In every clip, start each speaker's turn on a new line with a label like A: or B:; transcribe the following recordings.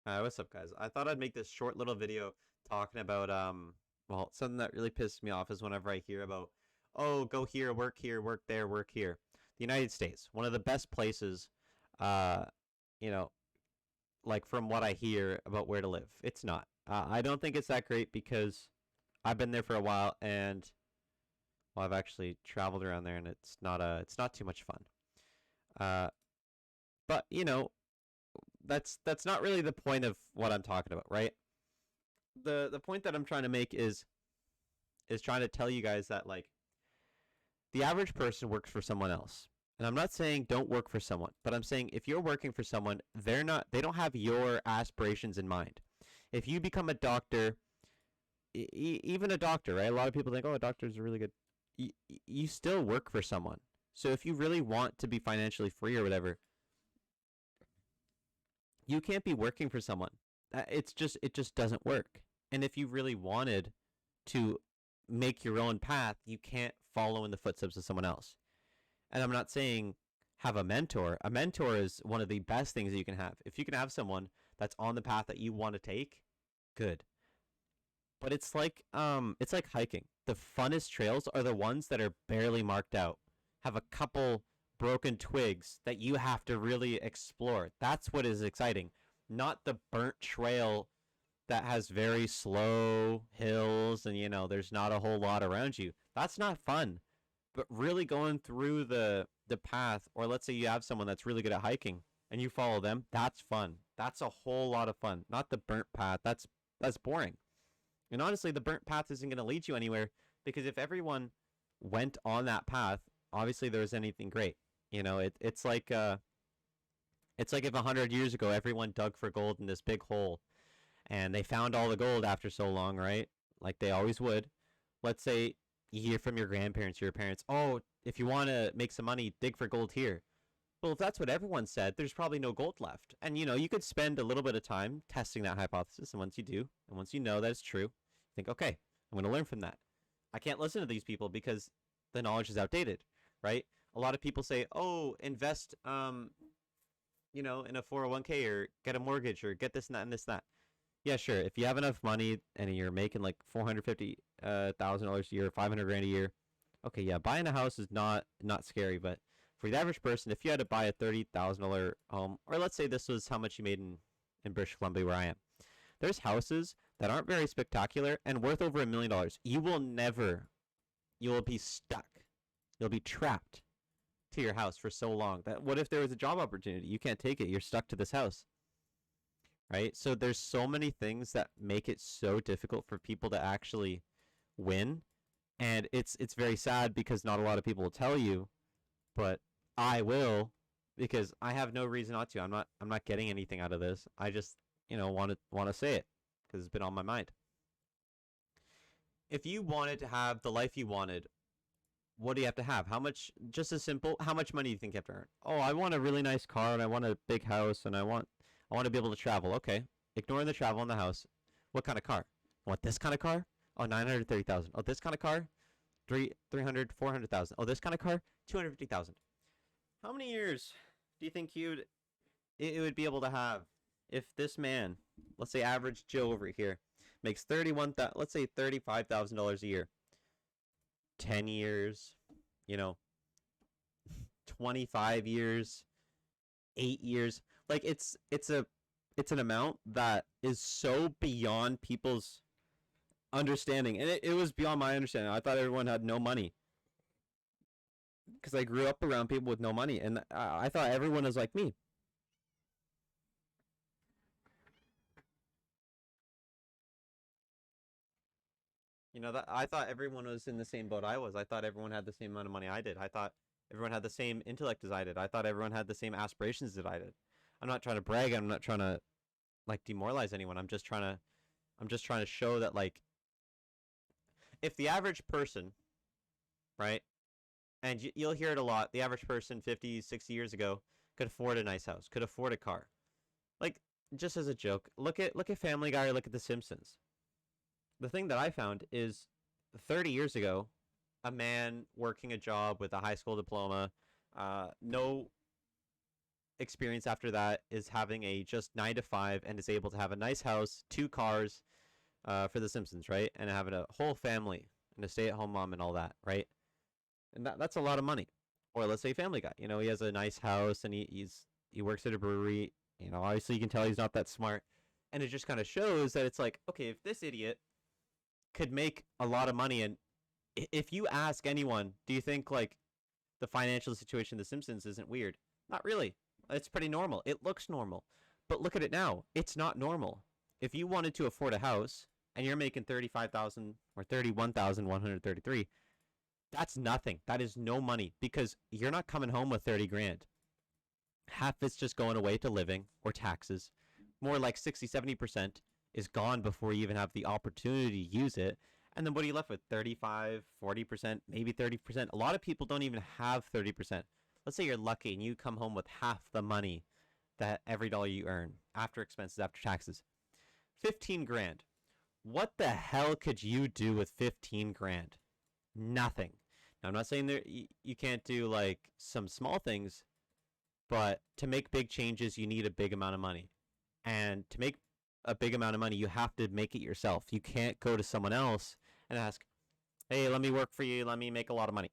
A: What's up, guys? I thought I'd make this short little video talking about well, something that really pisses me off is whenever I hear about, oh, go here, work there, work here. The United States, one of the best places, uh, you know, like from what I hear about where to live. It's not. I don't think it's that great because I've been there for a while and well, I've actually traveled around there and it's not too much fun. Uh, but that's not really the point of what I'm talking about, right? The point that I'm trying to make is trying to tell you guys that like the average person works for someone else. And I'm not saying don't work for someone, but I'm saying if you're working for someone, they don't have your aspirations in mind. If you become a doctor, even a doctor, right? A lot of people think, "Oh, a doctor is really good." You still work for someone. So if you really want to be financially free or whatever, you can't be working for someone. It just doesn't work. And if you really wanted to make your own path, you can't follow in the footsteps of someone else. And I'm not saying have a mentor. A mentor is one of the best things that you can have. If you can have someone that's on the path that you want to take, good. But it's like hiking. The funnest trails are the ones that are barely marked out. Have a couple broken twigs that you have to really explore. That's what is exciting. Not the burnt trail that has very slow hills and there's not a whole lot around you. That's not fun. But really going through the path, or let's say you have someone that's really good at hiking and you follow them, that's fun. That's a whole lot of fun. Not the burnt path. That's boring. And honestly, the burnt path isn't going to lead you anywhere because if everyone went on that path, obviously there was anything great. It's like if 100 years ago everyone dug for gold in this big hole and they found all the gold after so long, right? Like they always would. Let's say you hear from your grandparents, your parents, oh, if you want to make some money, dig for gold here. Well, if that's what everyone said, there's probably no gold left. And you could spend a little bit of time testing that hypothesis. And once you do, and once you know that it's true, you think, okay, I'm going to learn from that. I can't listen to these people because the knowledge is outdated, right? A lot of people say, oh, invest, in a 401k or get a mortgage or get this and that and this and that. Yeah, sure. If you have enough money and you're making like $450,000 a year, 500 grand a year, okay, yeah, buying a house is not scary. But for the average person, if you had to buy a $30,000 home, or let's say this was how much you made in British Columbia, where I am, there's houses that aren't very spectacular and worth over $1 million. You will be stuck. You'll be trapped to your house for so long. That what if there was a job opportunity? You can't take it. You're stuck to this house, right? So there's so many things that make it so difficult for people to actually win, and it's very sad because not a lot of people will tell you, but I will because I have no reason not to. I'm not getting anything out of this. I just want to say it because it's been on my mind. If you wanted to have the life you wanted, what do you have to have? How much? Just as simple. How much money do you think you have to earn? Oh, I want a really nice car and I want a big house and I want to be able to travel. Okay, ignoring the travel and the house. What kind of car? I want this kind of car? Oh, 930,000. Oh, this kind of car? 300, 400,000. Oh, this kind of car? 250,000. How many years do you think it would be able to have if this man, let's say average Joe over here, makes let's say $35,000 a year, 10 years, you know, 25 years, 8 years. Like it's an amount that is so beyond people's understanding, and it was beyond my understanding. I thought everyone had no money because I grew up around people with no money, and I thought everyone was like me. That I thought everyone was in the same boat I was. I thought everyone had the same amount of money I did. I thought everyone had the same intellect as I did. I thought everyone had the same aspirations that I did. I'm not trying to brag. I'm not trying to like demoralize anyone. I'm just trying to show that like if the average person, right? And you'll hear it a lot. The average person 50, 60 years ago could afford a nice house, could afford a car. Like just as a joke, look at Family Guy or look at The Simpsons. The thing that I found is 30 years ago, a man working a job with a high school diploma, no experience after that is having a just 9 to 5 and is able to have a nice house, 2 cars, for The Simpsons, right? And having a whole family and a stay-at-home mom and all that, right? And that's a lot of money. Or let's say Family Guy. You know, he has a nice house and he works at a brewery. You know, obviously you can tell he's not that smart, and it just kind of shows that it's like, okay, if this idiot could make a lot of money, and if you ask anyone, do you think like the financial situation of The Simpsons isn't weird? Not really. It's pretty normal. It looks normal. But look at it now. It's not normal. If you wanted to afford a house and you're making 35,000 or 31,133, that's nothing. That is no money because you're not coming home with 30 grand. Half it's just going away to living or taxes. More like 60-70% is gone before you even have the opportunity to use it. And then what are you left with? 35, 40%, maybe 30%. A lot of people don't even have 30%. Let's say you're lucky and you come home with half the money that every dollar you earn after expenses, after taxes. 15 grand. What the hell could you do with 15 grand? Nothing. Now, I'm not saying there you can't do like some small things, but to make big changes, you need a big amount of money. And to make a big amount of money, you have to make it yourself. You can't go to someone else and ask, "Hey, let me work for you. Let me make a lot of money."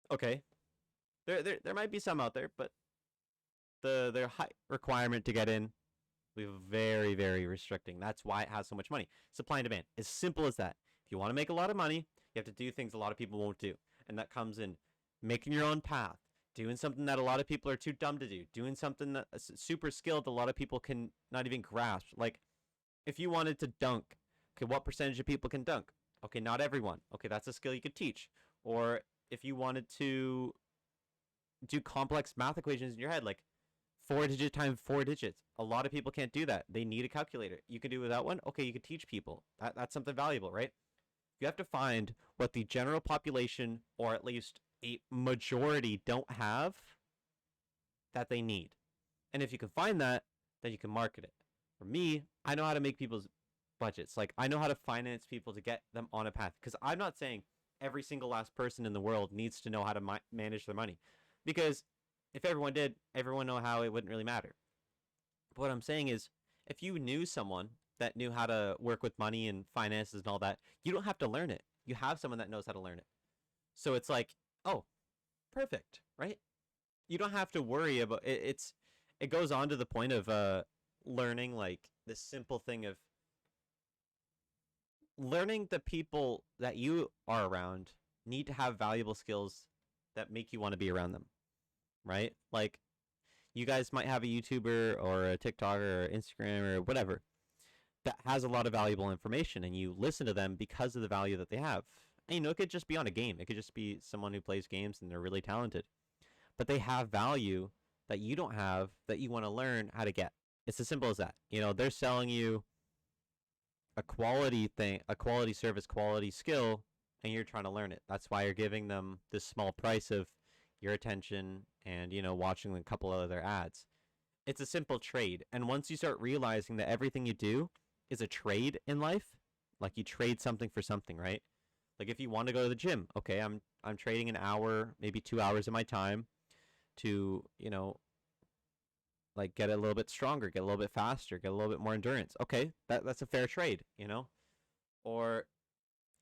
A: Okay, there might be some out there, but their high requirement to get in will be very, very restricting. That's why it has so much money. Supply and demand. As simple as that. If you want to make a lot of money, you have to do things a lot of people won't do. And that comes in making your own path, doing something that a lot of people are too dumb to do, doing something that's super skilled a lot of people can not even grasp. Like, if you wanted to dunk, okay, what percentage of people can dunk? Okay, not everyone. Okay, that's a skill you could teach. Or if you wanted to do complex math equations in your head, like 4 digit times 4 digits. A lot of people can't do that. They need a calculator. You can do without one. Okay, you can teach people. That's something valuable, right? You have to find what the general population, or at least a majority, don't have that they need. And if you can find that, then you can market it. For me, I know how to make people's budgets. Like, I know how to finance people to get them on a path. Because I'm not saying every single last person in the world needs to know how to manage their money. Because if everyone did, everyone know how, it wouldn't really matter. But what I'm saying is, if you knew someone that knew how to work with money and finances and all that, you don't have to learn it. You have someone that knows how to learn it. So it's like, oh, perfect, right? You don't have to worry about it. It goes on to the point of learning, like this simple thing of learning the people that you are around need to have valuable skills that make you want to be around them, right? Like, you guys might have a YouTuber or a TikToker or Instagram or whatever that has a lot of valuable information, and you listen to them because of the value that they have. And, you know, it could just be on a game. It could just be someone who plays games and they're really talented, but they have value that you don't have that you want to learn how to get. It's as simple as that. You know, they're selling you a quality thing, a quality service, quality skill, and you're trying to learn it. That's why you're giving them this small price of your attention and, you know, watching a couple of other ads. It's a simple trade. And once you start realizing that everything you do is a trade in life, like you trade something for something, right? Like if you want to go to the gym, okay, I'm trading an hour, maybe 2 hours of my time to, you know, like get a little bit stronger, get a little bit faster, get a little bit more endurance. Okay, that's a fair trade, you know? Or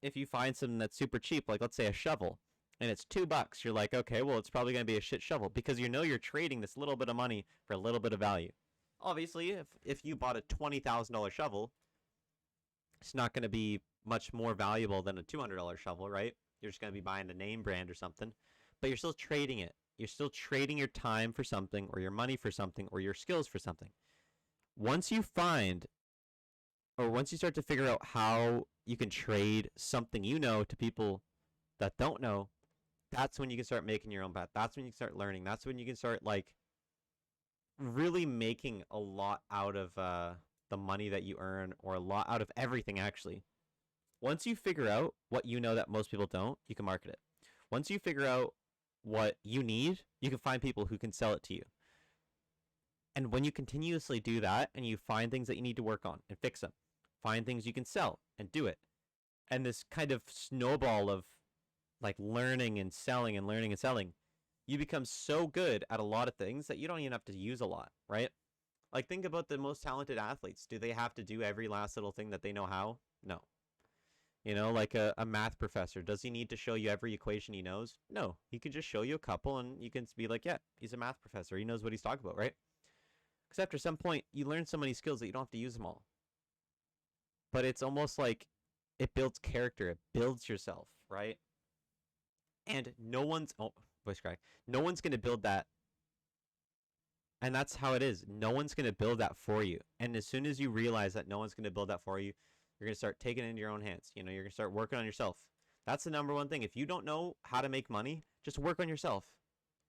A: if you find something that's super cheap, like let's say a shovel, and it's $2, you're like, okay, well, it's probably going to be a shit shovel because you know you're trading this little bit of money for a little bit of value. Obviously, if you bought a $20,000 shovel, it's not going to be much more valuable than a $200 shovel, right? You're just going to be buying a name brand or something, but you're still trading it. You're still trading your time for something, or your money for something, or your skills for something. Once you find, or once you start to figure out how you can trade something you know to people that don't know, that's when you can start making your own path. That's when you can start learning. That's when you can start like really making a lot out of the money that you earn, or a lot out of everything actually. Once you figure out what you know that most people don't, you can market it. Once you figure out what you need, you can find people who can sell it to you. And when you continuously do that and you find things that you need to work on and fix them, find things you can sell and do it. And this kind of snowball of like learning and selling and learning and selling You become so good at a lot of things that you don't even have to use a lot, right? Like, think about the most talented athletes. Do they have to do every last little thing that they know how? No. You know, like a math professor, does he need to show you every equation he knows? No. He can just show you a couple and you can be like, yeah, he's a math professor. He knows what he's talking about, right? Because after some point, you learn so many skills that you don't have to use them all. But it's almost like it builds character, it builds yourself, right? And no one's, oh, voice crack. No one's going to build that. And that's how it is. No one's going to build that for you. And as soon as you realize that no one's going to build that for you, you're going to start taking it into your own hands. You know, you're going to start working on yourself. That's the number one thing. If you don't know how to make money, just work on yourself.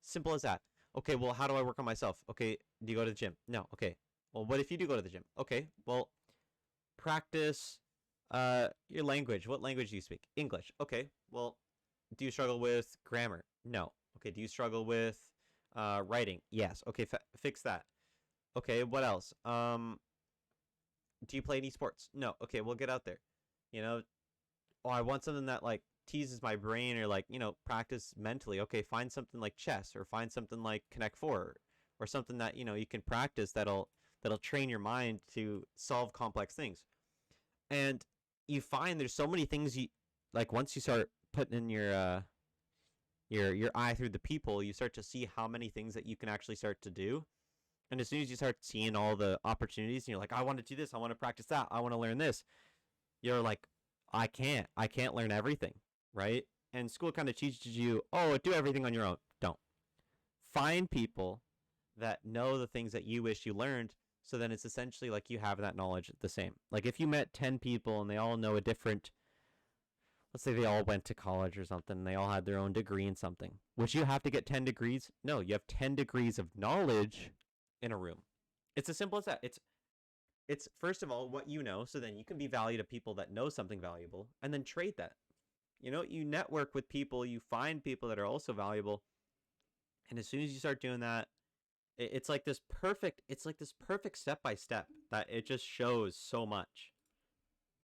A: Simple as that. Okay, well, how do I work on myself? Okay, do you go to the gym? No. Okay. Well, what if you do go to the gym? Okay, well, practice your language. What language do you speak? English. Okay, well, do you struggle with grammar? No. Okay, do you struggle with writing? Yes. Okay, fix that. Okay, what else? Do you play any sports? No. Okay, we'll get out there. You know, oh, I want something that like teases my brain or like, you know, practice mentally. Okay, find something like chess or find something like Connect Four or something that, you know, you can practice that'll train your mind to solve complex things. And you find there's so many things you like once you start putting in your eye through the people, you start to see how many things that you can actually start to do. And as soon as you start seeing all the opportunities and you're like, I want to do this, I want to practice that, I want to learn this, you're like, I can't learn everything, right? And school kind of teaches you, oh, do everything on your own. Don't. Find people that know the things that you wish you learned, so then it's essentially like you have that knowledge the same. Like if you met 10 people and they all know a different, let's say they all went to college or something, and they all had their own degree in something. Would you have to get 10 degrees? No, you have 10 degrees of knowledge in a room. It's as simple as that. It's first of all what you know, so then you can be valued to people that know something valuable, and then trade that. You know, you network with people, you find people that are also valuable, and as soon as you start doing that, it's like this perfect step by step that it just shows so much.